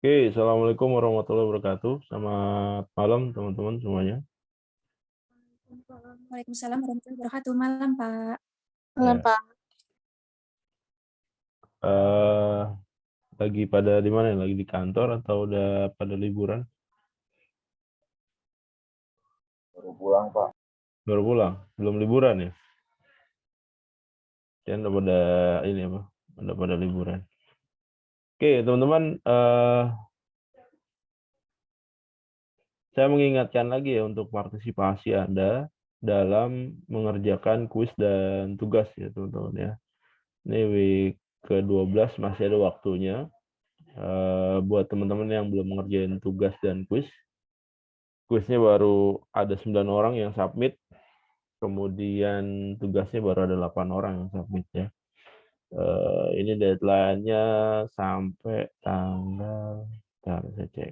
Oke, Assalamualaikum warahmatullahi wabarakatuh. Selamat malam teman-teman semuanya. Waalaikumsalam warahmatullahi wabarakatuh. Malam, Pak. Malam, Ya, Pak. eh lagi pada di mana? Lagi di kantor atau udah pada liburan? Baru pulang, Pak. Baru pulang, belum liburan ya? Kan udah pada ini apa? Udah pada liburan. Oke, teman-teman, saya mengingatkan lagi ya untuk partisipasi Anda dalam mengerjakan kuis dan tugas ya, teman-teman ya. Ini week ke-12 masih ada waktunya. Buat teman-teman yang belum mengerjain tugas dan kuis, kuisnya baru ada 9 orang yang submit, kemudian tugasnya baru ada 8 orang yang submit ya. Ini deadline-nya sampai tanggal, bentar, saya cek.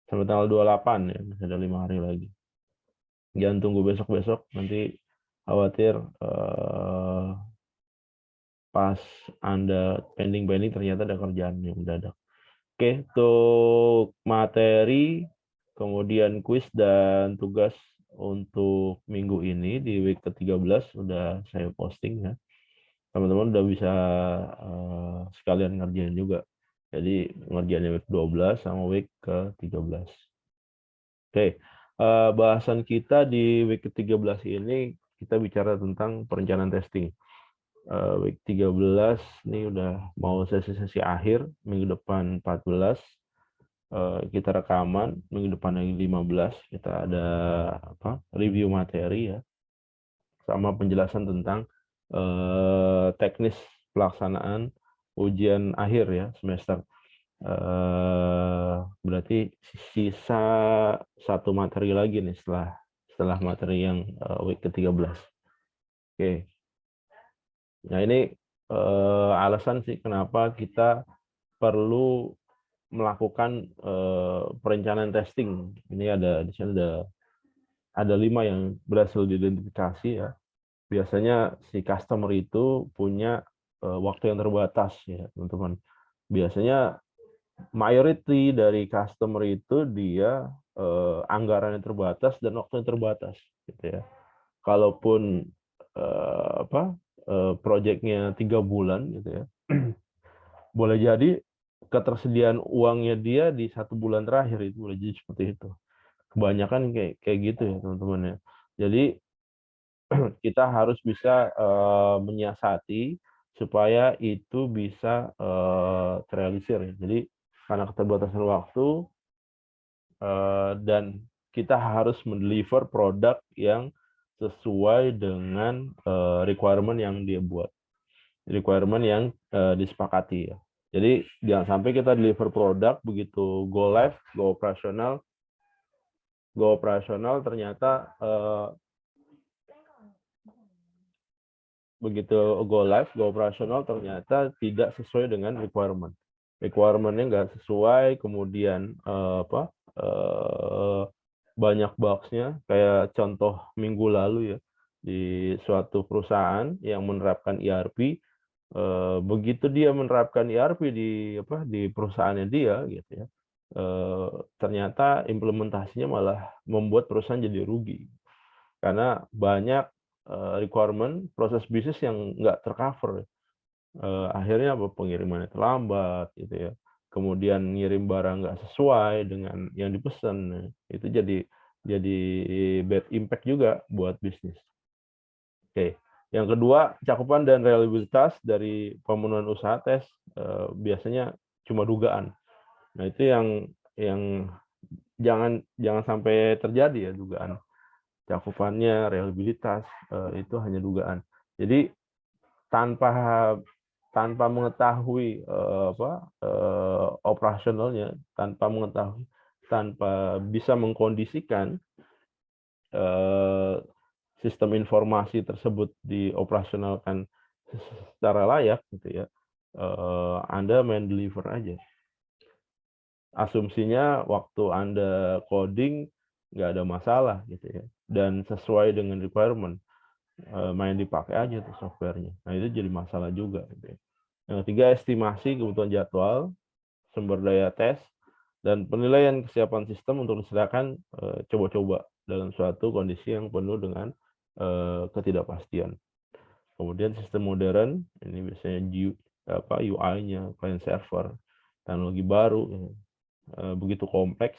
Sampai tanggal 28 ya, masih ada 5 hari lagi. Jangan tunggu besok-besok, nanti khawatir pas Anda pending-pending ternyata ada kerjaan yang mendadak. Oke, untuk materi, kemudian kuis dan tugas untuk minggu ini di week ke-13 sudah saya posting ya. Teman-teman udah bisa sekalian ngerjain juga. Jadi ngerjain week 12 sama week ke-13. Oke, bahasan kita di week ke-13 ini kita bicara tentang perencanaan testing. Week 13 ini udah mau sesi-sesi akhir, minggu depan 14. Kita rekaman, minggu depan lagi 15 kita ada review materi ya, sama penjelasan tentang teknis pelaksanaan ujian akhir ya semester. Berarti sisa satu materi lagi nih setelah materi yang week ke-13. Oke. Nah ini alasan sih kenapa kita perlu melakukan perencanaan testing. Ini di sini ada 5 yang berhasil diidentifikasi ya. Biasanya si customer itu punya waktu yang terbatas ya, teman-teman. Biasanya majority dari customer itu dia anggaran yang terbatas dan waktu yang terbatas gitu ya. Kalaupun proyeknya 3 bulan gitu ya. Boleh jadi ketersediaan uangnya dia di 1 bulan terakhir itu boleh jadi seperti itu. Kebanyakan kayak gitu ya teman-teman ya. Jadi kita harus bisa menyiasati supaya itu bisa terrealisir ya. Jadi karena keterbatasan waktu dan kita harus mendeliver produk yang sesuai dengan requirement yang dia buat, requirement yang disepakati ya. Jadi jangan sampai kita deliver produk begitu go live, go operasional ternyata begitu go live, go operasional ternyata tidak sesuai dengan requirement. Requirement-nya nggak sesuai, kemudian banyak bugs-nya. Kayak contoh minggu lalu ya, di suatu perusahaan yang menerapkan ERP, begitu dia menerapkan ERP di perusahaannya dia gitu ya, ternyata implementasinya malah membuat perusahaan jadi rugi karena banyak requirement proses bisnis yang nggak tercover. Akhirnya pengirimannya terlambat gitu ya, kemudian ngirim barang nggak sesuai dengan yang dipesan. Nah, itu jadi bad impact juga buat bisnis. Oke, yang kedua, cakupan dan reliabilitas dari pemenuhan usaha tes biasanya cuma dugaan. Nah, itu yang jangan sampai terjadi ya, dugaan. Cakupannya, reliabilitas itu hanya dugaan. Jadi tanpa tanpa mengetahui operasionalnya, tanpa bisa mengkondisikan sistem informasi tersebut dioperasionalkan secara layak gitu ya, Anda main deliver aja. Asumsinya waktu Anda coding nggak ada masalah gitu ya, dan sesuai dengan requirement, main dipakai aja tuh softwarenya. Nah itu jadi masalah juga gitu ya. Yang ketiga, estimasi kebutuhan jadwal, sumber daya tes, dan penilaian kesiapan sistem untuk diserahkan coba-coba dalam suatu kondisi yang penuh dengan ketidakpastian. Kemudian sistem modern, ini biasanya UI-nya, client server, teknologi baru, begitu kompleks,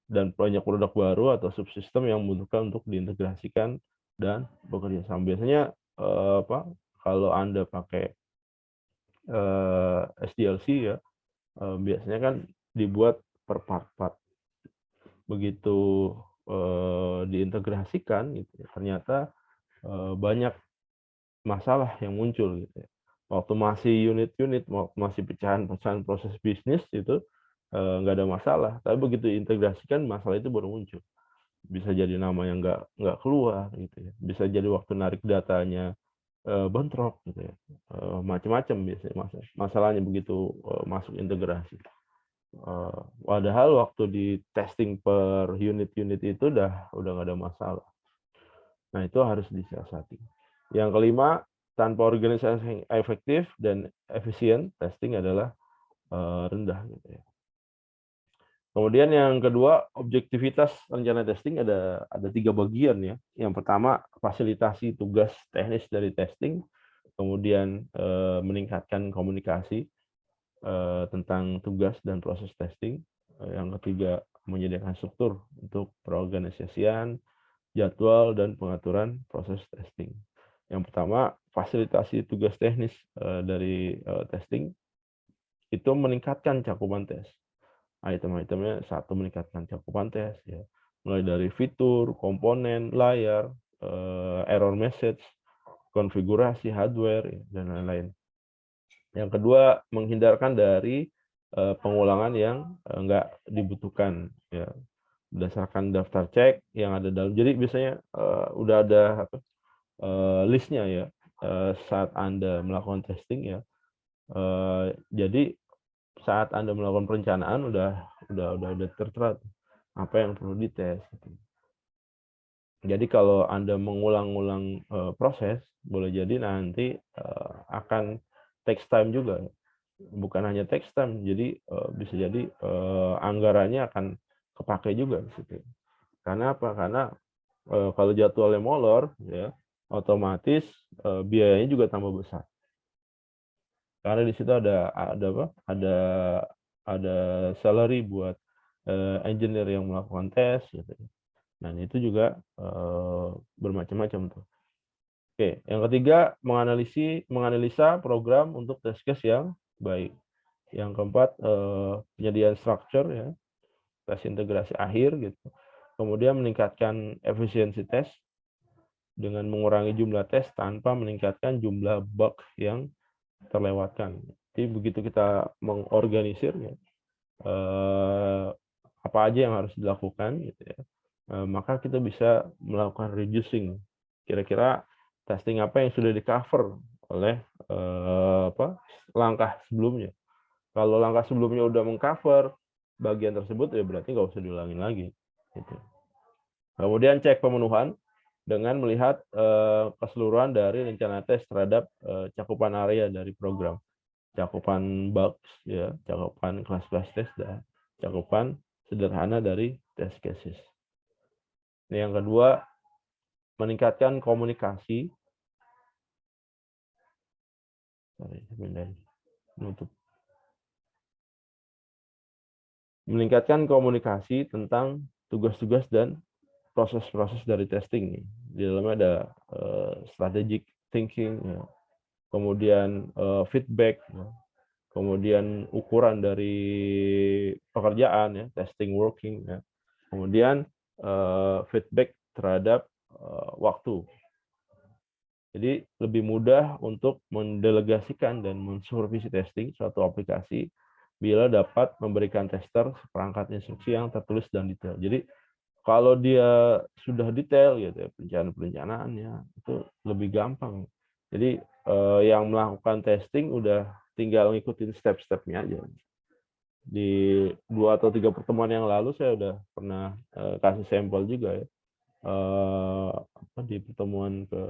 dan banyak produk baru atau subsistem yang membutuhkan untuk diintegrasikan dan bekerja sama. Biasanya kalau Anda pakai SDLC ya, biasanya kan dibuat per part-part. Begitu diintegrasikan, gitu, ternyata banyak masalah yang muncul. Gitu ya. Waktu masih unit-unit, masih pecahan-pecahan proses bisnis itu nggak ada masalah. Tapi begitu integrasikan, masalah itu baru muncul. Bisa jadi nama yang nggak keluar, gitu ya. Bisa jadi waktu narik datanya bentrok, gitu ya. Macam-macam biasanya masalahnya begitu masuk integrasi. Padahal waktu di testing per unit-unit itu udah nggak ada masalah. Nah, itu harus disiasati. Yang kelima, tanpa organisasi yang efektif dan efisien, testing adalah rendah. Gitu ya. Kemudian yang kedua, objektivitas rencana testing ada 3 bagian ya. Yang pertama, fasilitasi tugas teknis dari testing, kemudian meningkatkan komunikasi tentang tugas dan proses testing. Yang ketiga, menyediakan struktur untuk perorganisasian, jadwal, dan pengaturan proses testing. Yang pertama, fasilitasi tugas teknis dari testing itu meningkatkan cakupan tes. Item-itemnya satu, meningkatkan cakupan tes, ya. Mulai dari fitur, komponen, layar, error message, konfigurasi hardware, ya, dan lain-lain. Yang kedua, menghindarkan dari pengulangan yang nggak dibutuhkan, ya, berdasarkan daftar cek yang ada dalam. Jadi biasanya udah ada listnya ya saat Anda melakukan testing ya. Jadi saat Anda melakukan perencanaan udah tertera apa yang perlu dites. Gitu. Jadi kalau Anda mengulang-ulang proses, boleh jadi nanti akan takes time juga. Bukan hanya takes time, jadi bisa jadi anggarannya akan kepake juga di situ. Karena apa? Karena kalau jadwalnya molor, ya otomatis biayanya juga tambah besar. Karena di situ ada apa? Ada salary buat engineer yang melakukan tes, gitu. Dan itu juga bermacam-macam tuh. Oke, yang ketiga, menganalisa program untuk test case yang baik. Yang keempat, penyediaan structure ya, tes integrasi akhir gitu. Kemudian meningkatkan efisiensi tes dengan mengurangi jumlah tes tanpa meningkatkan jumlah bug yang terlewatkan. Jadi begitu kita mengorganisir ya, apa aja yang harus dilakukan gitu ya, maka kita bisa melakukan reducing. Kira-kira testing apa yang sudah di cover oleh langkah sebelumnya. Kalau langkah sebelumnya udah mengcover bagian tersebut, ya berarti nggak usah diulangin lagi. Gitu. Kemudian cek pemenuhan dengan melihat keseluruhan dari rencana tes terhadap cakupan area dari program, cakupan bugs, ya, cakupan kelas-kelas tes, dan cakupan sederhana dari test cases. Yang kedua, meningkatkan komunikasi. Meningkatkan komunikasi tentang tugas-tugas dan proses-proses dari testing. Di dalamnya ada strategic thinking, ya. Kemudian feedback, ya. Kemudian ukuran dari pekerjaan, ya, testing working, ya. Kemudian feedback terhadap waktu. Jadi lebih mudah untuk mendelegasikan dan mensupervisi testing suatu aplikasi bila dapat memberikan tester seperangkat instruksi yang tertulis dan detail. Jadi kalau dia sudah detail gitu ya, perencanaannya itu lebih gampang. Jadi yang melakukan testing udah tinggal ngikutin step-stepnya aja. Di 2 atau 3 pertemuan yang lalu saya udah pernah kasih sampel juga ya. Di pertemuan ke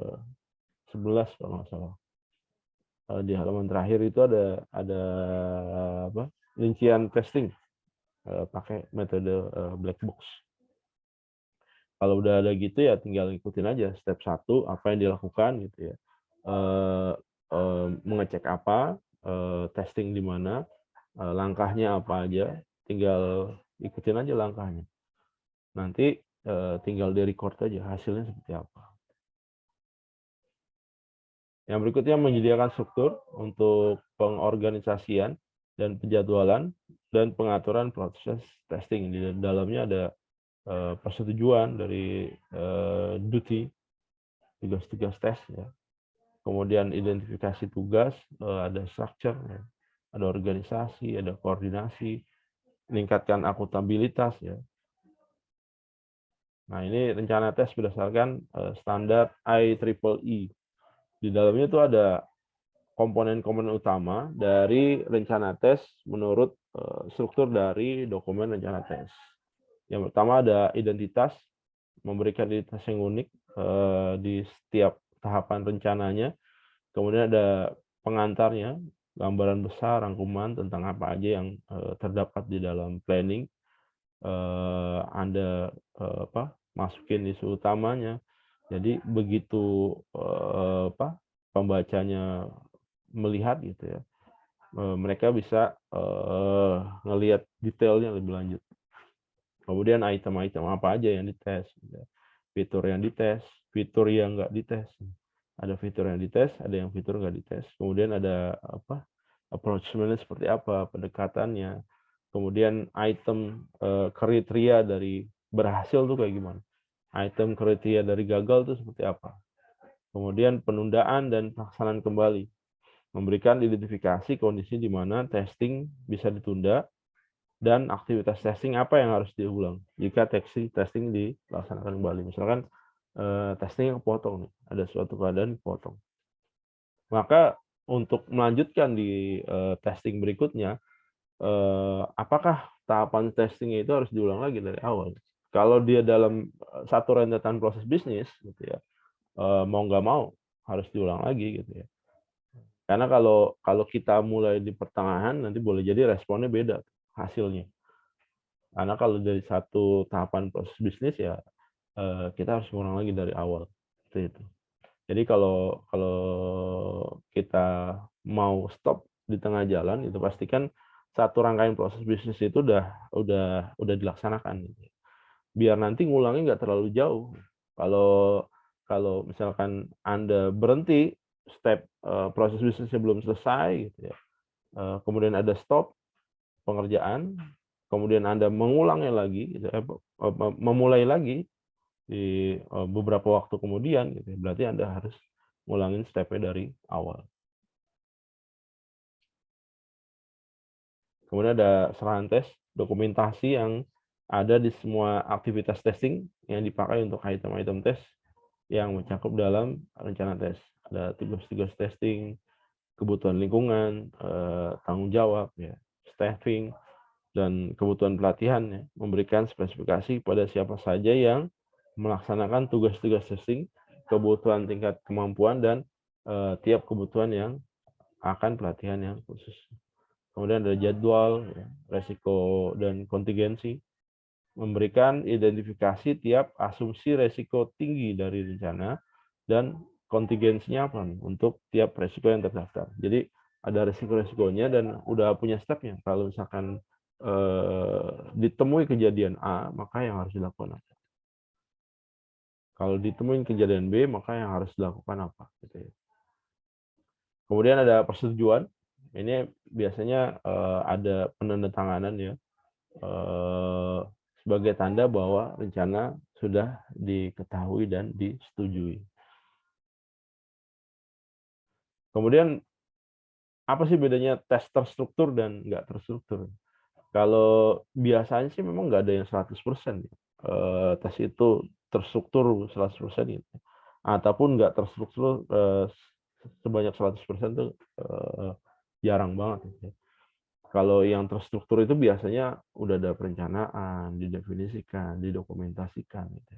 11 kalau nggak salah. di halaman terakhir itu ada apa, rincian testing pakai metode black box. Kalau udah ada gitu ya tinggal ikutin aja step 1 apa yang dilakukan gitu ya. Mengecek apa, testing di mana, langkahnya apa aja, tinggal ikutin aja langkahnya. Nanti tinggal di-record aja hasilnya seperti apa. Yang berikutnya menyediakan struktur untuk pengorganisasian dan penjadwalan dan pengaturan proses testing. Di dalamnya ada persetujuan dari duty, tugas-tugas tes ya. Kemudian identifikasi tugas, ada structure ya. Ada organisasi, ada koordinasi, meningkatkan akuntabilitas ya. Nah, ini rencana tes berdasarkan standar IEEE. Di dalamnya itu ada komponen-komponen utama dari rencana tes menurut struktur dari dokumen rencana tes. Yang pertama ada identitas, memberikan identitas yang unik di setiap tahapan rencananya. Kemudian ada pengantarnya, gambaran besar, rangkuman tentang apa aja yang terdapat di dalam planning. Anda masukin isu utamanya. Jadi begitu pembacanya melihat gitu ya, mereka bisa ngelihat detailnya lebih lanjut. Kemudian item-item apa aja yang dites, fitur yang dites, fitur yang nggak dites. Ada fitur yang dites, ada yang fitur nggak dites. Kemudian ada approach-nya seperti apa, pendekatannya. Kemudian item kriteria dari berhasil tuh kayak gimana. Item kriteria dari gagal itu seperti apa. Kemudian penundaan dan pelaksanaan kembali. Memberikan identifikasi kondisi di mana testing bisa ditunda dan aktivitas testing apa yang harus diulang jika testing dilaksanakan kembali. Misalkan testing kepotong nih, ada suatu keadaan dipotong. Maka untuk melanjutkan di testing berikutnya, apakah tahapan testingnya itu harus diulang lagi dari awal? Kalau dia dalam satu rentetan proses bisnis, gitu ya, mau nggak mau harus diulang lagi, gitu ya. Karena kalau kita mulai di pertengahan, nanti boleh jadi responnya beda hasilnya. Karena kalau dari satu tahapan proses bisnis ya kita harus ngulang lagi dari awal. Itu. Jadi kalau kita mau stop di tengah jalan itu pastikan satu rangkaian proses bisnis itu udah dilaksanakan. Biar nanti ngulangnya nggak terlalu jauh. Kalau misalkan Anda berhenti step proses bisnisnya belum selesai gitu ya. Kemudian ada stop pengerjaan, kemudian Anda mengulangnya lagi gitu, memulai lagi di beberapa waktu kemudian gitu, berarti Anda harus ngulangin step-nya dari awal. Kemudian ada serahan tes, dokumentasi yang ada di semua aktivitas testing yang dipakai untuk item-item tes yang mencakup dalam rencana tes. Ada tugas-tugas testing, kebutuhan lingkungan, tanggung jawab, ya, staffing, dan kebutuhan pelatihan, ya, memberikan spesifikasi pada siapa saja yang melaksanakan tugas-tugas testing, kebutuhan tingkat kemampuan, dan tiap kebutuhan yang akan pelatihan yang khusus. Kemudian ada jadwal, ya, resiko, dan kontingensi, memberikan identifikasi tiap asumsi resiko tinggi dari rencana, dan kontingensinya apa nih untuk tiap resiko yang terdaftar. Jadi ada resiko-resikonya dan udah punya stepnya. Kalau misalkan ditemui kejadian A, maka yang harus dilakukan apa? Kalau ditemuin kejadian B, maka yang harus dilakukan apa? Gitu ya. Kemudian ada persetujuan. Ini biasanya ada penandatanganan ya sebagai tanda bahwa rencana sudah diketahui dan disetujui. Kemudian apa sih bedanya tes terstruktur dan nggak terstruktur? Kalau biasanya sih memang nggak ada yang 100% tes itu terstruktur 100% gitu. Ataupun nggak terstruktur sebanyak 100% tuh jarang banget. Gitu. Kalau yang terstruktur itu biasanya udah ada perencanaan, didefinisikan, didokumentasikan. Gitu.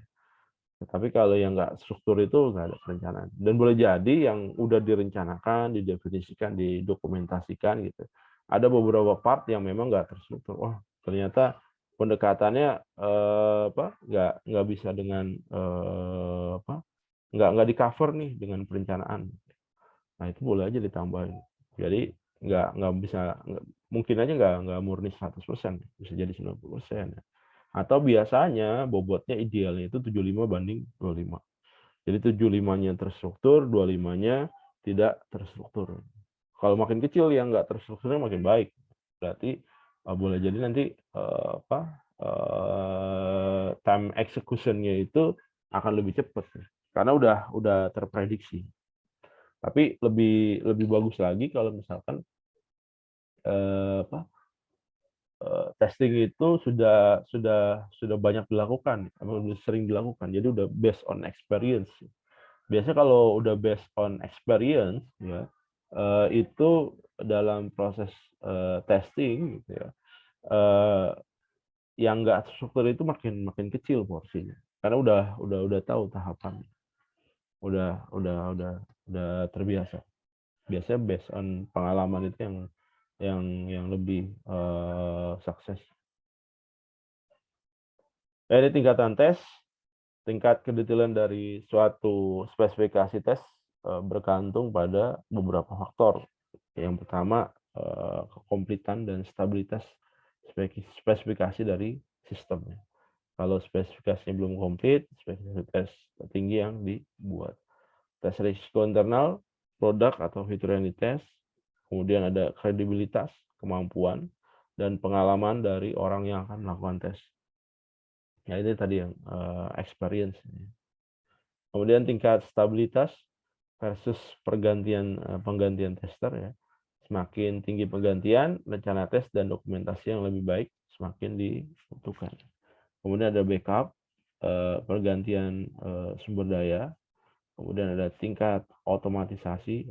Tapi kalau yang nggak struktur itu nggak ada perencanaan. Dan boleh jadi yang udah direncanakan, didefinisikan, didokumentasikan gitu. Ada beberapa part yang memang nggak terstruktur. Wah, ternyata pendekatannya nggak bisa dengan nggak di cover nih dengan perencanaan. Nah itu boleh aja ditambahin. Jadi nggak bisa mungkin aja nggak murni 100%, bisa jadi 90%. Atau biasanya bobotnya idealnya itu 75/25. Jadi 75-nya terstruktur, 25-nya tidak terstruktur. Kalau makin kecil yang nggak terstrukturnya makin baik. Berarti boleh jadi nanti time execution-nya itu akan lebih cepat karena udah terprediksi. Tapi lebih bagus lagi kalau misalkan testing itu sudah banyak dilakukan, sudah sering dilakukan. Jadi udah based on experience. Biasanya kalau udah based on experience, ya itu dalam proses testing, gitu ya, yang nggak struktur itu makin kecil porsinya, karena udah tahu tahapan, udah terbiasa. Biasanya based on pengalaman itu yang lebih sukses. Ini tingkatan tes, tingkat kedetailan dari suatu spesifikasi tes bergantung pada beberapa faktor. Yang pertama, kekomplitan dan stabilitas spesifikasi dari sistemnya. Kalau spesifikasinya belum komplit, spesifikasi tes tertinggi yang dibuat. Tes risiko internal, produk atau fitur yang dites, kemudian ada kredibilitas, kemampuan, dan pengalaman dari orang yang akan melakukan tes. Ya itu tadi yang experience. Kemudian tingkat stabilitas versus penggantian tester ya. Semakin tinggi penggantian, rencana tes dan dokumentasi yang lebih baik semakin dibutuhkan. Kemudian ada backup, pergantian sumber daya, kemudian ada tingkat otomatisasi,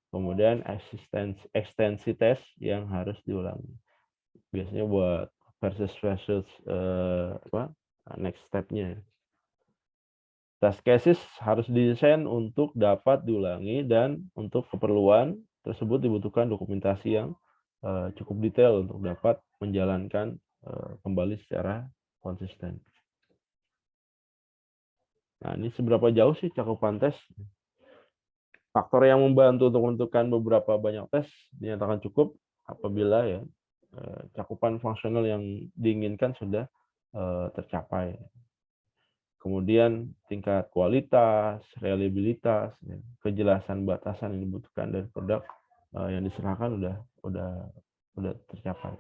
kemudian ekstensi tes yang harus diulangi. Biasanya buat versus next step-nya. Test cases harus didesain untuk dapat diulangi dan untuk keperluan tersebut dibutuhkan dokumentasi yang cukup detail untuk dapat menjalankan kembali secara konsisten. Nah, ini seberapa jauh sih cakupan tes? Faktor yang membantu untuk menentukan beberapa banyak tes dinyatakan cukup apabila ya cakupan fungsional yang diinginkan sudah tercapai. Kemudian tingkat kualitas, reliabilitas, kejelasan batasan yang dibutuhkan dari produk yang diserahkan udah tercapai.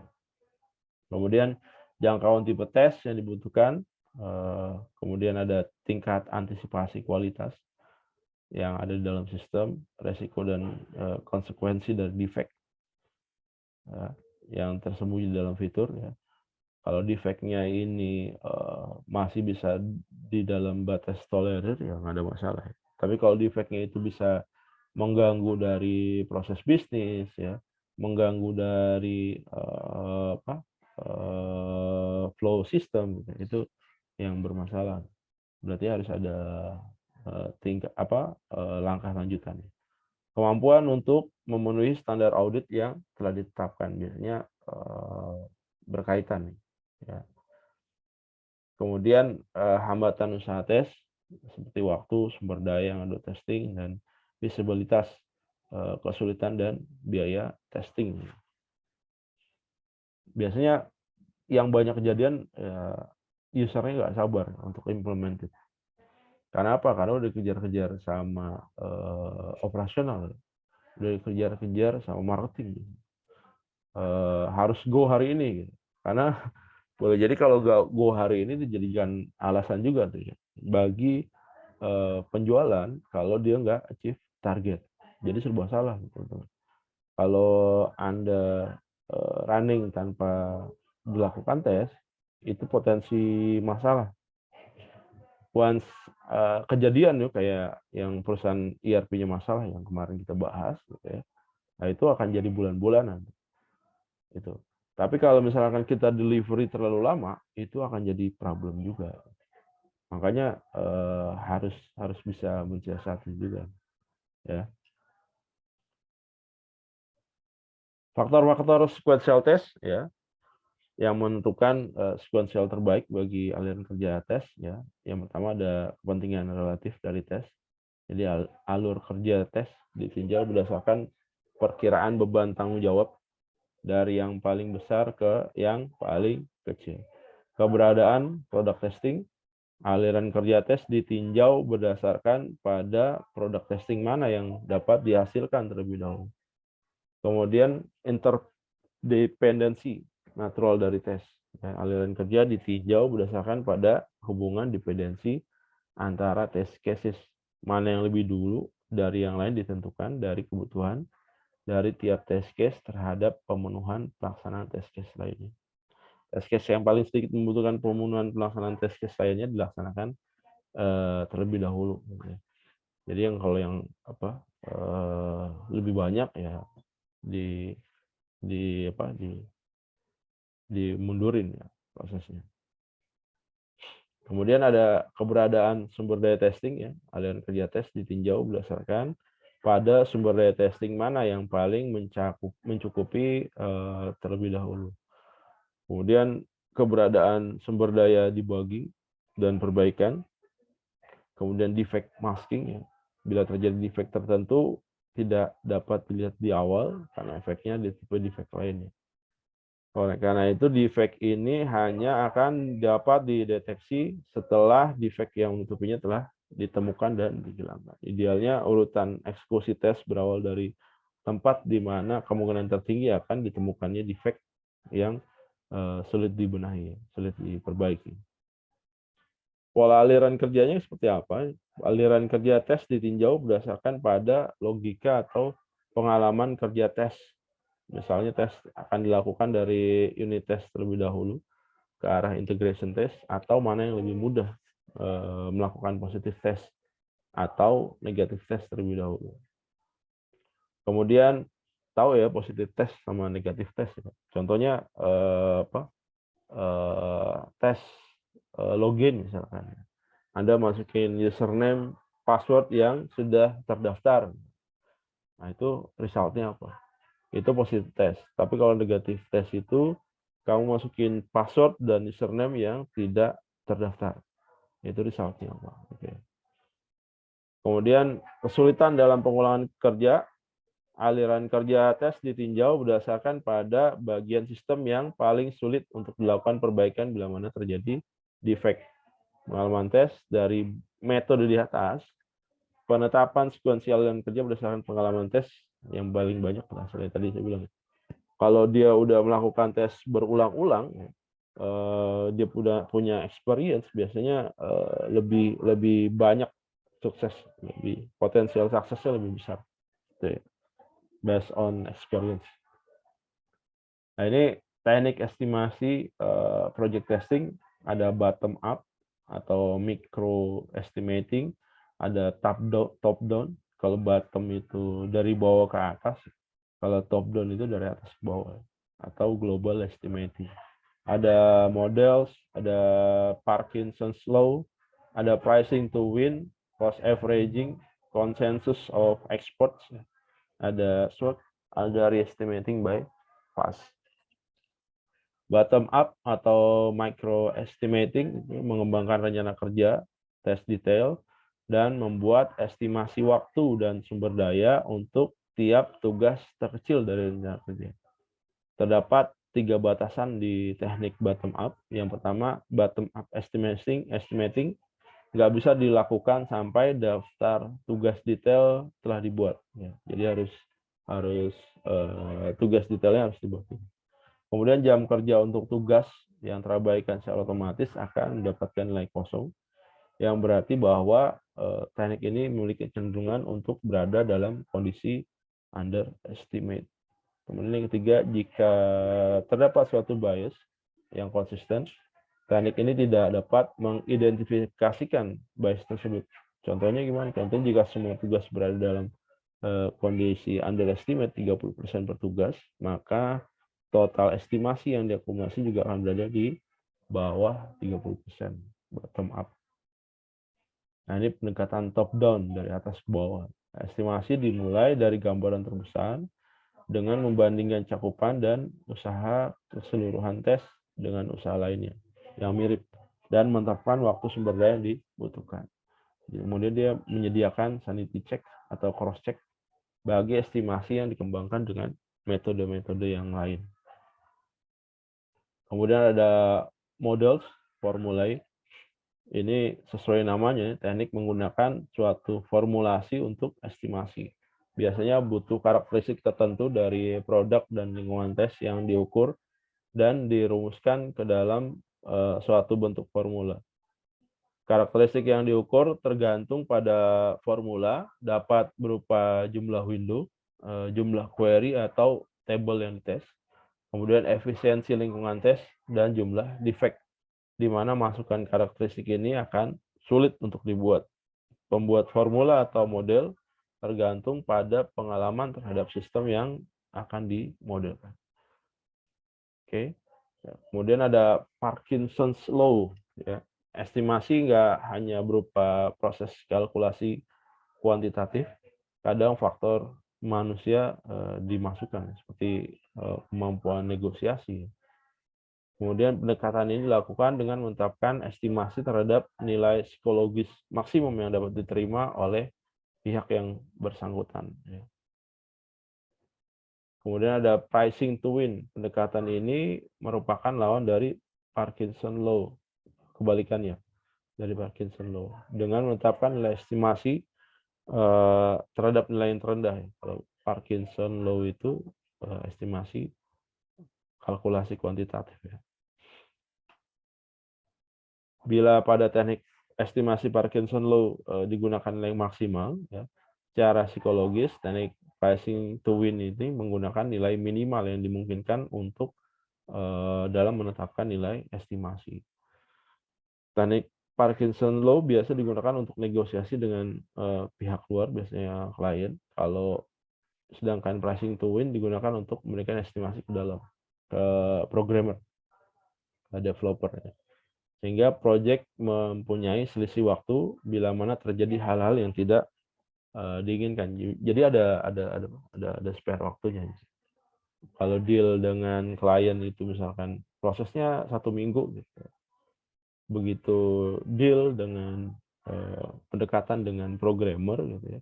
Kemudian jangkauan tipe tes yang dibutuhkan, kemudian ada tingkat antisipasi kualitas yang ada di dalam sistem, resiko dan konsekuensi dari defect yang tersembunyi di dalam fitur. Ya. Kalau defect-nya ini masih bisa di dalam batas tolerir, ya nggak ada masalah. Tapi kalau defect-nya itu bisa mengganggu dari proses bisnis, ya, mengganggu dari flow system, itu yang bermasalah. Berarti harus ada langkah lanjutan. Kemampuan untuk memenuhi standar audit yang telah ditetapkan, biasanya berkaitan. Ya. Kemudian hambatan usaha tes seperti waktu, sumber daya yang ada testing, dan visibilitas, kesulitan dan biaya testing. Biasanya yang banyak kejadian usernya nggak sabar untuk implement it. Karena apa? Karena udah dikejar-kejar sama operasional, udah dikejar-kejar sama marketing. Harus go hari ini, gitu. Karena boleh jadi kalau go hari ini dijadikan alasan juga tuh ya bagi penjualan kalau dia nggak achieve target. Jadi serba salah, teman-teman. Kalau Anda running tanpa dilakukan tes, itu potensi masalah. Once kejadian yuk kayak yang perusahaan ERP-nya masalah yang kemarin kita bahas, gitu ya. Nah itu akan jadi bulan-bulanan. Itu. Tapi kalau misalkan kita delivery terlalu lama, itu akan jadi problem juga. Makanya harus bisa mensiasati juga, ya. Faktor-faktor sequential test, ya, yang menentukan sequential terbaik bagi aliran kerja tes, ya. Yang pertama ada kepentingan relatif dari tes. Jadi alur kerja tes ditinjau berdasarkan perkiraan beban tanggung jawab dari yang paling besar ke yang paling kecil. Keberadaan produk testing, aliran kerja tes ditinjau berdasarkan pada produk testing mana yang dapat dihasilkan terlebih dahulu. Kemudian interdependensi natural dari tes. Aliran kerja ditinjau berdasarkan pada hubungan dependensi antara test cases. Mana yang lebih dulu dari yang lain ditentukan dari kebutuhan dari tiap test case terhadap pemenuhan pelaksanaan test case lainnya. Test case yang paling sedikit membutuhkan pemenuhan pelaksanaan test case lainnya dilaksanakan terlebih dahulu. Jadi yang kalau yang lebih banyak ya dimundurin ya prosesnya. Kemudian ada keberadaan sumber daya testing, ya, aliran kerja tes ditinjau berdasarkan pada sumber daya testing mana yang paling mencukupi terlebih dahulu. Kemudian keberadaan sumber daya dibagi dan perbaikan. Kemudian defect masking, ya. Bila terjadi defect tertentu tidak dapat dilihat di awal karena efeknya di tipe defect lainnya. Oleh karena itu, defect ini hanya akan dapat dideteksi setelah defect yang menutupinya telah ditemukan dan dihilangkan. Idealnya urutan eksekusi tes berawal dari tempat di mana kemungkinan tertinggi akan ditemukannya defect yang sulit dibenahi, sulit diperbaiki. Pola aliran kerjanya seperti apa? Aliran kerja tes ditinjau berdasarkan pada logika atau pengalaman kerja tes. Misalnya tes akan dilakukan dari unit test terlebih dahulu ke arah integration test, atau mana yang lebih mudah melakukan positive test atau negative test terlebih dahulu. Kemudian tahu ya positive test sama negative test. Contohnya tes login misalkan. Anda masukin username, password yang sudah terdaftar. Nah, itu resultnya apa? Itu positive test. Tapi kalau negative test itu kamu masukin password dan username yang tidak terdaftar. Itu resultnya apa? Oke. Kemudian kesulitan dalam pengulangan kerja, aliran kerja tes ditinjau berdasarkan pada bagian sistem yang paling sulit untuk dilakukan perbaikan bila mana terjadi defect. Pengalaman tes dari metode di atas, penetapan sekuensial aliran kerja berdasarkan pengalaman tes yang paling banyak berhasil. Tadi saya bilang, kalau dia udah melakukan tes berulang-ulang, dia udah punya experience, biasanya lebih banyak sukses, lebih potensial suksesnya lebih besar, based on experience. Nah, ini teknik estimasi project testing, ada bottom up atau micro estimating, ada top down. Kalau bottom itu dari bawah ke atas, kalau top down itu dari atas ke bawah, atau global estimating. Ada models, ada Parkinson's law, ada pricing to win, cost averaging, consensus of experts, ada SWOT, ada re-estimating by fast. Bottom up atau micro estimating mengembangkan rencana kerja, tes detail, dan membuat estimasi waktu dan sumber daya untuk tiap tugas terkecil dari rencana kerja. Terdapat 3 batasan di teknik bottom up. Yang pertama, bottom up estimating nggak bisa dilakukan sampai daftar tugas detail telah dibuat. Jadi harus tugas detailnya harus dibuat. Kemudian jam kerja untuk tugas yang terabaikan secara otomatis akan mendapatkan nilai kosong, yang berarti bahwa teknik ini memiliki kecenderungan untuk berada dalam kondisi underestimate. Kemudian yang ketiga, jika terdapat suatu bias yang konsisten, teknik ini tidak dapat mengidentifikasikan bias tersebut. Contohnya gimana? Contohnya jika semua tugas berada dalam kondisi underestimate 30% per tugas, maka total estimasi yang diakumulasi juga akan berada di bawah 30%, bottom up. Nah, ini pendekatan top down dari atas ke bawah. Estimasi dimulai dari gambaran terbesar dengan membandingkan cakupan dan usaha keseluruhan tes dengan usaha lainnya yang mirip dan menetapkan waktu sumber daya yang dibutuhkan. Kemudian dia menyediakan sanity check atau cross check bagi estimasi yang dikembangkan dengan metode-metode yang lain. Kemudian ada models, formulae. Ini sesuai namanya, teknik menggunakan suatu formulasi untuk estimasi. Biasanya butuh karakteristik tertentu dari produk dan lingkungan tes yang diukur dan dirumuskan ke dalam suatu bentuk formula. Karakteristik yang diukur tergantung pada formula, dapat berupa jumlah window, jumlah query atau table yang dites, kemudian efisiensi lingkungan tes, dan jumlah defect, di mana masukan karakteristik ini akan sulit untuk dibuat. Pembuat formula atau model tergantung pada pengalaman terhadap sistem yang akan dimodelkan. Oke. Kemudian ada Parkinson's Law. Ya. Estimasi nggak hanya berupa proses kalkulasi kuantitatif, kadang faktor manusia dimasukkan seperti kemampuan negosiasi. Kemudian pendekatan ini dilakukan dengan menetapkan estimasi terhadap nilai psikologis maksimum yang dapat diterima oleh pihak yang bersangkutan. Kemudian ada pricing to win. Pendekatan ini merupakan lawan dari Parkinson Law. Kebalikannya dari Parkinson Law. Dengan menetapkan nilai estimasi terhadap nilai yang terendah. Kalau Parkinson Law itu estimasi kalkulasi kuantitatif. Ya. Bila pada teknik estimasi Parkinson Law digunakan nilai maksimal, ya, secara psikologis teknik pricing to win ini menggunakan nilai minimal yang dimungkinkan untuk dalam menetapkan nilai estimasi. Teknik Parkinson Law biasa digunakan untuk negosiasi dengan pihak luar, biasanya klien. Kalau sedangkan pricing to win digunakan untuk memberikan estimasi ke dalam ke programmer, ke developer. Ya. Sehingga project mempunyai selisih waktu bila mana terjadi hal-hal yang tidak diinginkan. Jadi ada spare waktunya. Kalau deal dengan klien itu misalkan prosesnya 1 minggu, gitu. Begitu deal dengan pendekatan dengan programmer, gitu ya,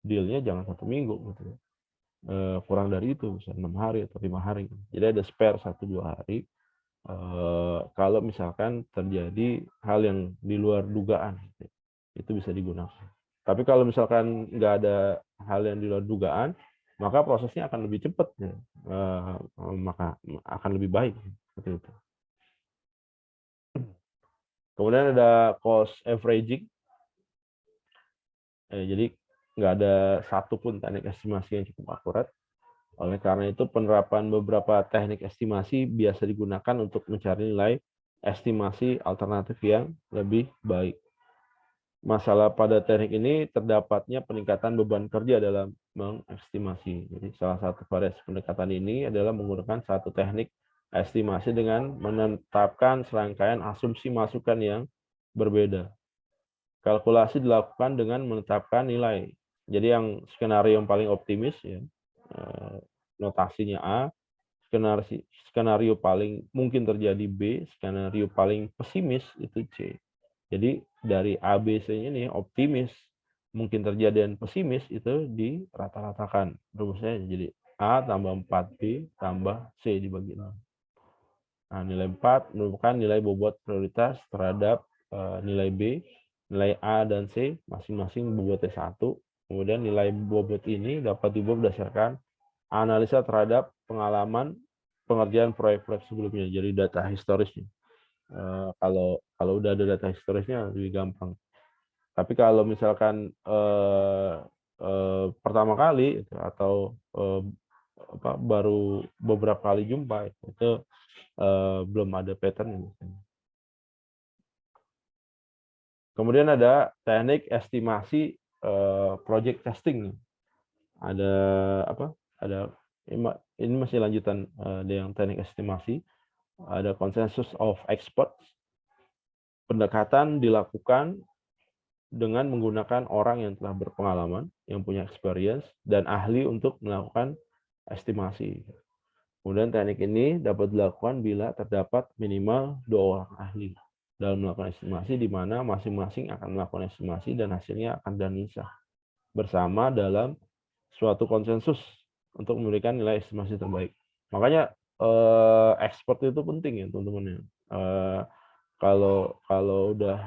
dealnya jangan 1 minggu, gitu ya. Kurang dari itu, bisa 6 hari atau 5 hari. Jadi ada spare 1-2 hari. Kalau misalkan terjadi hal yang di luar dugaan, itu bisa digunakan. Tapi kalau misalkan nggak ada hal yang di luar dugaan, maka prosesnya akan lebih cepat, ya. Maka akan lebih baik seperti itu. Kemudian ada cost averaging. Jadi nggak ada satupun teknik estimasi yang cukup akurat. Oleh karena itu, penerapan beberapa teknik estimasi biasa digunakan untuk mencari nilai estimasi alternatif yang lebih baik. Masalah pada teknik ini terdapatnya peningkatan beban kerja dalam mengestimasi. Jadi salah satu variasi pendekatan ini adalah menggunakan satu teknik estimasi dengan menetapkan serangkaian asumsi masukan yang berbeda. Kalkulasi dilakukan dengan menetapkan nilai. Jadi yang skenario yang paling optimis, ya, notasinya A, skenario paling mungkin terjadi B, skenario paling pesimis itu C. Jadi dari A, B, C ini optimis mungkin terjadi dan pesimis itu dirata-ratakan. Rumusnya jadi A tambah 4B tambah C dibagi 6. Nah, nilai 4 merupakan nilai bobot prioritas terhadap nilai B, nilai A dan C masing-masing bobotnya 1. Kemudian nilai bobot ini dapat dibuat berdasarkan analisa terhadap pengalaman pengerjaan proyek-proyek sebelumnya, jadi data historisnya. Kalau udah ada data historisnya lebih gampang. Tapi kalau misalkan pertama kali atau baru beberapa kali jumpa itu belum ada pattern. Kemudian ada teknik estimasi project testing. Ada apa? Ada ini masih lanjutan yang teknik estimasi. Ada consensus of experts. pendekatan dilakukan dengan menggunakan orang yang telah berpengalaman, yang punya experience, dan ahli untuk melakukan estimasi. Kemudian teknik ini dapat dilakukan bila terdapat minimal 2 orang ahli dalam melakukan estimasi, di mana masing-masing akan melakukan estimasi dan hasilnya akan dianalisa bersama dalam suatu konsensus untuk memberikan nilai estimasi terbaik. Makanya expert itu penting ya teman-teman. Kalau udah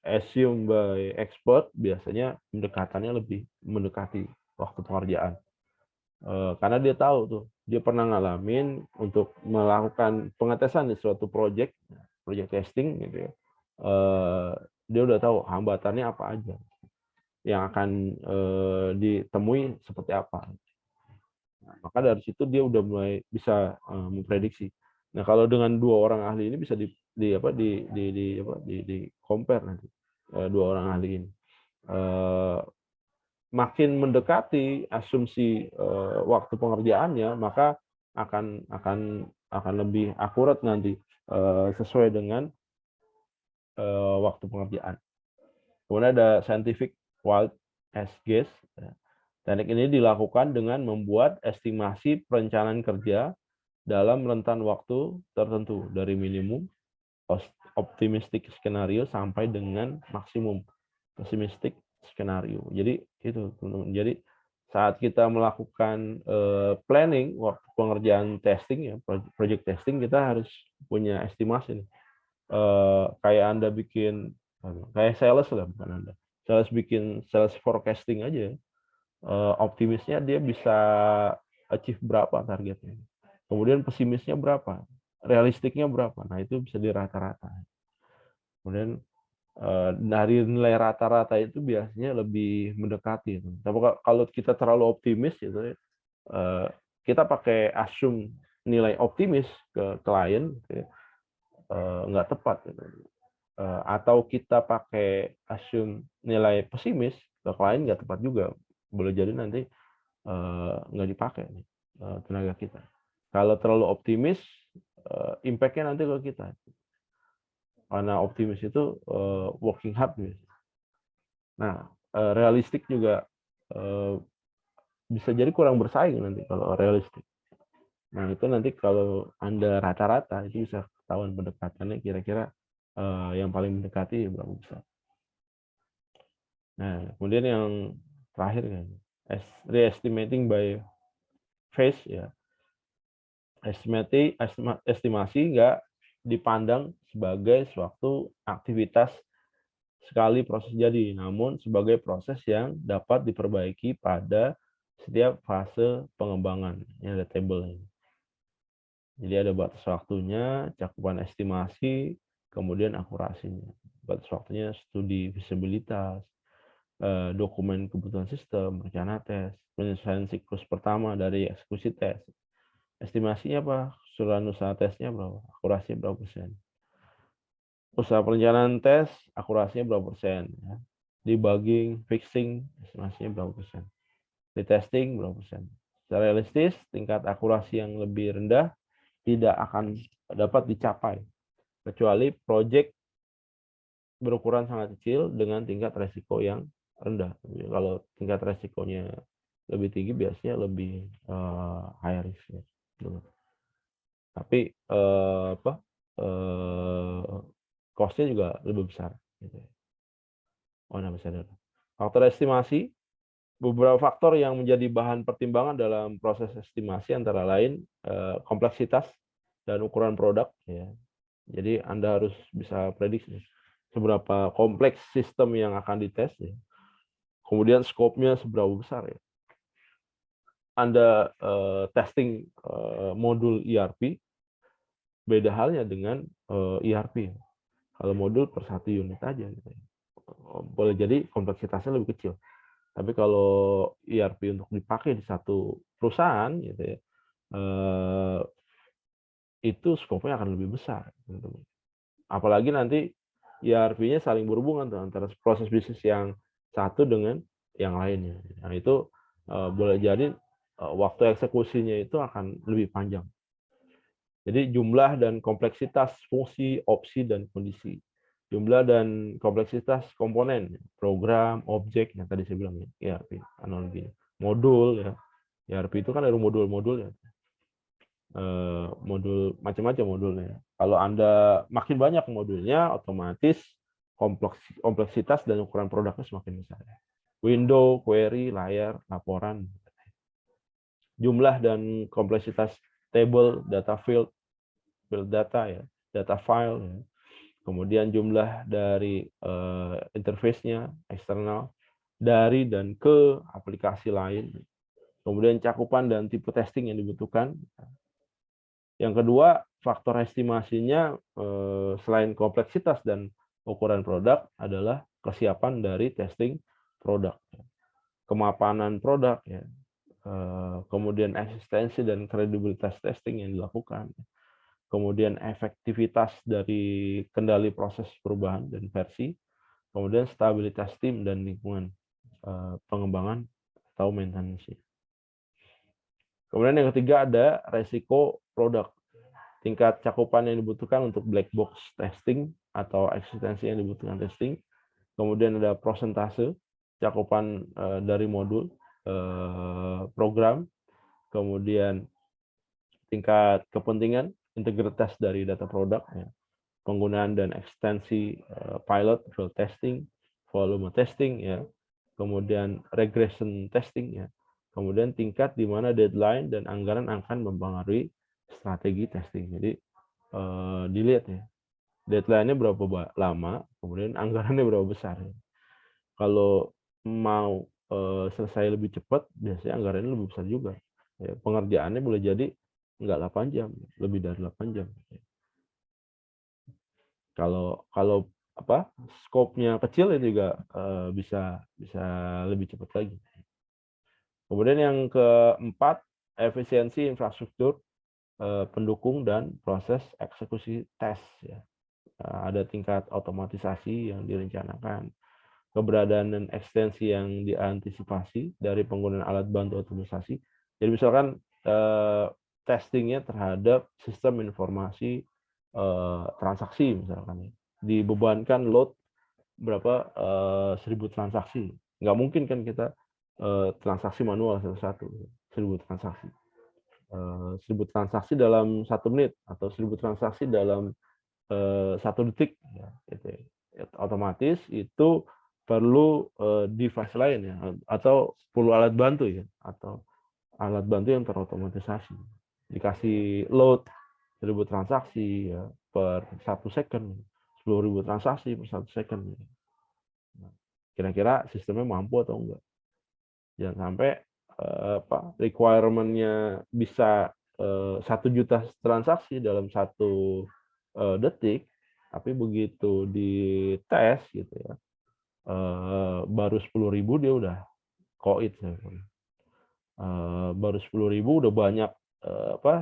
assume by expert, biasanya pendekatannya lebih mendekati waktu pengerjaan. Karena dia tahu tuh, dia pernah ngalamin untuk melakukan pengetesan di suatu project testing gitu ya. Dia udah tahu hambatannya apa aja, yang akan ditemui seperti apa. Nah, maka dari situ dia udah mulai bisa memprediksi. Nah, kalau dengan 2 orang ahli ini bisa di compare nanti 2 orang ahli ini. Makin mendekati asumsi waktu pengerjaannya, maka akan lebih akurat nanti sesuai dengan waktu pengerjaan. Kemudian ada scientific wild as guess. Teknik ini dilakukan dengan membuat estimasi perencanaan kerja dalam rentan waktu tertentu dari minimum optimistic skenario sampai dengan maksimum pessimistic skenario. Jadi itu teman-teman. Jadi saat kita melakukan planning waktu pengerjaan testing ya, project testing, kita harus punya estimasi nih. Kayak Anda bikin kayak sales lah, bukan Anda. Sales bikin sales forecasting aja ya. Optimisnya dia bisa achieve berapa targetnya. Kemudian pesimisnya berapa, realistiknya berapa. Nah, itu bisa dirata-rata. Kemudian dari nilai rata-rata itu biasanya lebih mendekati. Tapi kalau kita terlalu optimis gitu, kita pakai assume nilai optimis ke klien, gitu, nggak tepat. Gitu. Atau kita pakai assume nilai pesimis ke klien, nggak tepat juga. Boleh jadi nanti nggak dipakai tenaga kita. Kalau terlalu optimis, impact-nya nanti ke kita. Karena optimis itu working hard. Nah, realistik juga bisa jadi kurang bersaing nanti kalau realistik. Nah, itu nanti kalau Anda rata-rata, itu bisa ketahuan pendekatannya kira-kira yang paling mendekati berapa besar. Nah, kemudian yang terakhir kan, re-estimating by phase ya. Estimasi nggak dipandang sebagai suatu aktivitas sekali proses jadi, namun sebagai proses yang dapat diperbaiki pada setiap fase pengembangan. Ini ada tabel ini. Jadi ada batas waktunya, cakupan estimasi, kemudian akurasinya. Batas waktunya studi visibilitas, dokumen kebutuhan sistem, rencana tes, penyelesaian siklus pertama dari eksekusi tes. Estimasinya apa? Keseluruhan usaha tesnya berapa? Akurasinya berapa persen? Usaha perencanaan tes, akurasinya berapa persen? Ya. Debugging, fixing, estimasinya berapa persen? Retesting berapa persen? Secara realistis, tingkat akurasi yang lebih rendah tidak akan dapat dicapai, kecuali proyek berukuran sangat kecil dengan tingkat resiko yang rendah. Jadi, kalau tingkat resikonya lebih tinggi, biasanya lebih high risk. Ya. Tapi cost-nya juga lebih besar. Gitu. Oh, nah, besar. Faktor estimasi, beberapa faktor yang menjadi bahan pertimbangan dalam proses estimasi antara lain kompleksitas dan ukuran produk. Ya. Jadi Anda harus bisa prediksi seberapa kompleks sistem yang akan dites. Ya. Kemudian skopnya seberapa besar. Ya. Anda testing modul ERP, beda halnya dengan ERP. Kalau modul per 1 unit aja. Gitu. Boleh jadi kompleksitasnya lebih kecil. Tapi kalau ERP untuk dipakai di satu perusahaan, gitu ya, itu skopnya akan lebih besar. Gitu. Apalagi nanti ERP-nya saling berhubungan tuh, antara proses bisnis yang satu dengan yang lainnya. Nah, itu boleh jadi waktu eksekusinya itu akan lebih panjang. Jadi jumlah dan kompleksitas fungsi, opsi, dan kondisi. Jumlah dan kompleksitas komponen, program, objek yang tadi saya bilang ya, ERP analogi. Modul ya. ERP itu kan ada modul-modul ya. Modul macam-macam modulnya. Kalau Anda makin banyak modulnya, otomatis kompleksitas dan ukuran produknya semakin besar. Window, query, layar, laporan. Jumlah dan kompleksitas table, data field data ya, data file ya. Kemudian jumlah dari interface-nya eksternal dari dan ke aplikasi lain. Kemudian cakupan dan tipe testing yang dibutuhkan. Yang kedua, faktor estimasinya selain kompleksitas dan ukuran produk adalah kesiapan dari testing produk, kemapanan produk ya, kemudian eksistensi dan kredibilitas testing yang dilakukan, kemudian efektivitas dari kendali proses perubahan dan versi, kemudian stabilitas tim dan lingkungan pengembangan atau maintenance. Kemudian yang ketiga ada resiko produk, tingkat cakupan yang dibutuhkan untuk black box testing atau eksistensi yang dibutuhkan testing. Kemudian ada prosentase cakupan dari modul program, kemudian tingkat kepentingan, integritas dari data produk, ya, penggunaan dan ekstensi pilot, field testing, volume testing, ya, kemudian regression testing, ya, kemudian tingkat di mana deadline dan anggaran akan mempengaruhi strategi testing. Jadi dilihat ya, deadline-nya berapa lama, kemudian anggarannya berapa besar. Ya. Kalau mau selesai lebih cepat, biasanya anggarannya lebih besar juga. Ya, pengerjaannya boleh jadi nggak 8 jam, lebih dari 8 jam. Kalau apa skopnya kecil itu juga bisa lebih cepat lagi. Kemudian yang keempat, efisiensi infrastruktur pendukung dan proses eksekusi tes. Ya. Ada tingkat otomatisasi yang direncanakan, keberadaan dan ekstensi yang diantisipasi dari penggunaan alat bantu otomatisasi. Jadi misalkan testingnya terhadap sistem informasi transaksi misalkan, dibebankan load berapa 1000 transaksi. Nggak mungkin kan kita transaksi manual satu-satu, 1000 transaksi. 1000 transaksi dalam 1 menit atau 1000 transaksi dalam 1 detik, ya, gitu. Otomatis itu perlu device lain ya, atau perlu alat bantu ya, atau alat bantu yang terotomatisasi. Dikasih load 1000 transaksi ya, per 1 second, 10.000 transaksi per 1 second. Kira-kira sistemnya mampu atau enggak? Jangan sampai requirement-nya bisa 1 juta transaksi dalam 1 detik, tapi begitu dites gitu ya, baru 10.000 dia udah koit. Baru 10.000 udah banyak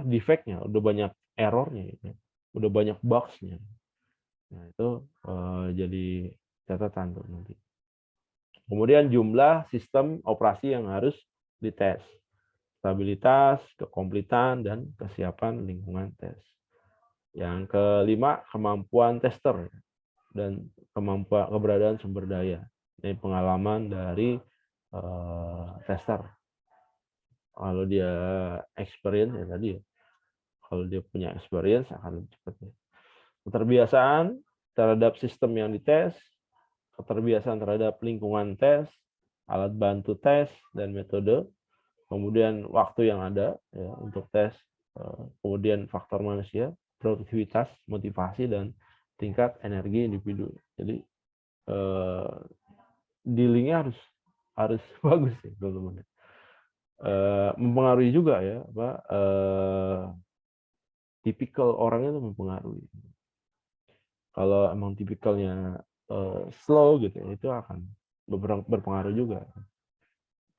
defect-nya, udah banyak error-nya gitu, udah banyak bugs-nya. Nah itu jadi catatan tuh nanti. Kemudian jumlah sistem operasi yang harus dites, stabilitas, kekompletan, dan kesiapan lingkungan tes. Yang kelima, kemampuan tester dan kemampuan keberadaan sumber daya. Ini pengalaman dari tester. Kalau dia experience ya tadi ya. Kalau dia punya experience akan lebih cepat. Ya. Keterbiasaan terhadap sistem yang dites, keterbiasaan terhadap lingkungan tes, alat bantu tes dan metode, kemudian waktu yang ada ya, untuk tes, kemudian faktor manusia, produktivitas, motivasi, dan tingkat energi individu. Jadi dealingnya harus bagus ya teman-teman. Mempengaruhi juga ya tipikal orangnya itu mempengaruhi. Kalau emang tipikalnya slow gitu ya, itu akan berpengaruh juga.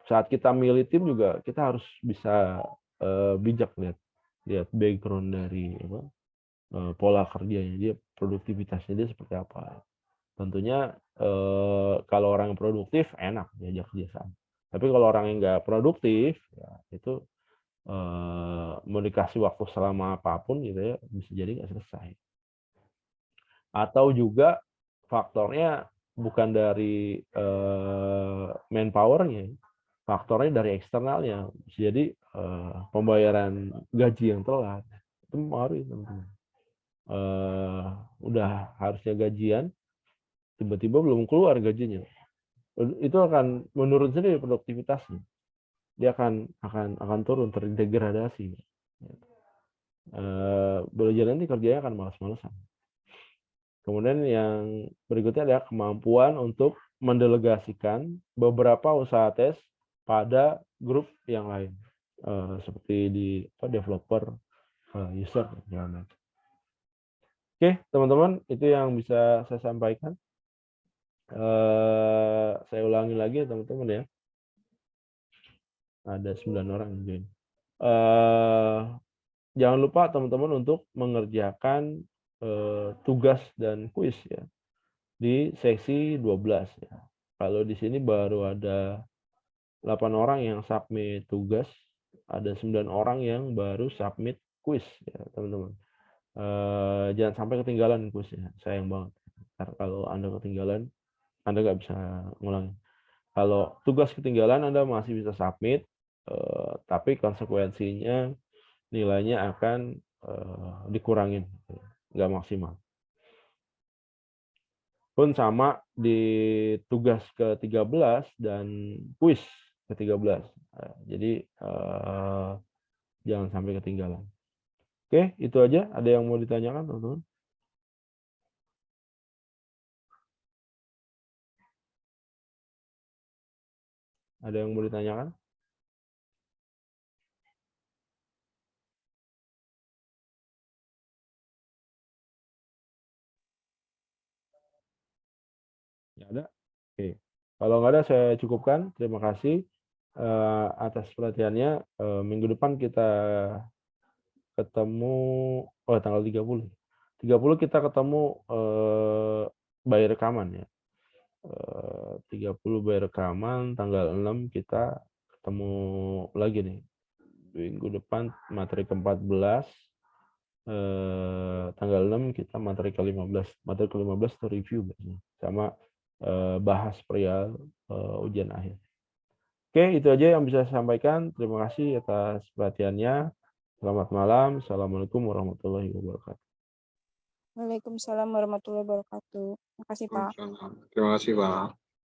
Saat kita milih tim juga kita harus bisa bijak lihat background dari pola kerjanya dia, produktivitasnya dia seperti apa. Tentunya kalau orang yang produktif enak diajak kerjasama. Tapi kalau orang yang nggak produktif, ya itu mau dikasih waktu selama apapun gitu ya, bisa jadi nggak selesai. Atau juga faktornya bukan dari manpower-nya, faktornya dari eksternalnya. Jadi pembayaran gaji yang telat itu mempengaruhi, teman-teman. Udah harusnya gajian, tiba-tiba belum keluar gajinya, itu akan menurun sendiri produktivitasnya. Dia akan turun, terdegradasi. Belajar nanti kerjanya akan malas-malasan. Kemudian yang berikutnya adalah kemampuan untuk mendelegasikan beberapa usaha tes pada grup yang lain, seperti di developer, user, dan lain-lain. Oke, teman-teman, itu yang bisa saya sampaikan. Saya ulangi lagi, teman-teman ya. Ada 9 orang yang join. Jangan lupa teman-teman untuk mengerjakan tugas dan kuis ya di seksi 12 ya. Kalau di sini baru ada 8 orang yang submit tugas, ada 9 orang yang baru submit kuis ya, teman-teman. Jangan sampai ketinggalan kuisnya, sayang banget. Karena kalau Anda ketinggalan, Anda nggak bisa ngulangi. Kalau tugas ketinggalan Anda masih bisa submit, tapi konsekuensinya nilainya akan dikurangin, nggak maksimal. Pun sama di tugas ke-13 dan kuis ke-13. Jadi jangan sampai ketinggalan. Oke, itu aja. Ada yang mau ditanyakan, teman-teman? Ada yang mau ditanyakan? Ya ada? Oke. Kalau nggak ada, saya cukupkan. Terima kasih atas perhatiannya. Minggu depan kita ketemu, tanggal 30. 30 kita ketemu by rekaman ya. 30 by rekaman, tanggal 6 kita ketemu lagi nih. Minggu depan materi ke-14, tanggal 6 kita materi ke-15. Materi ke-15 itu review biasanya, sama bahas perihal ujian akhir. Oke, itu aja yang bisa saya sampaikan. Terima kasih atas perhatiannya. Selamat malam. Assalamualaikum warahmatullahi wabarakatuh. Waalaikumsalam warahmatullahi wabarakatuh. Terima kasih, Pak. Terima kasih, Pak.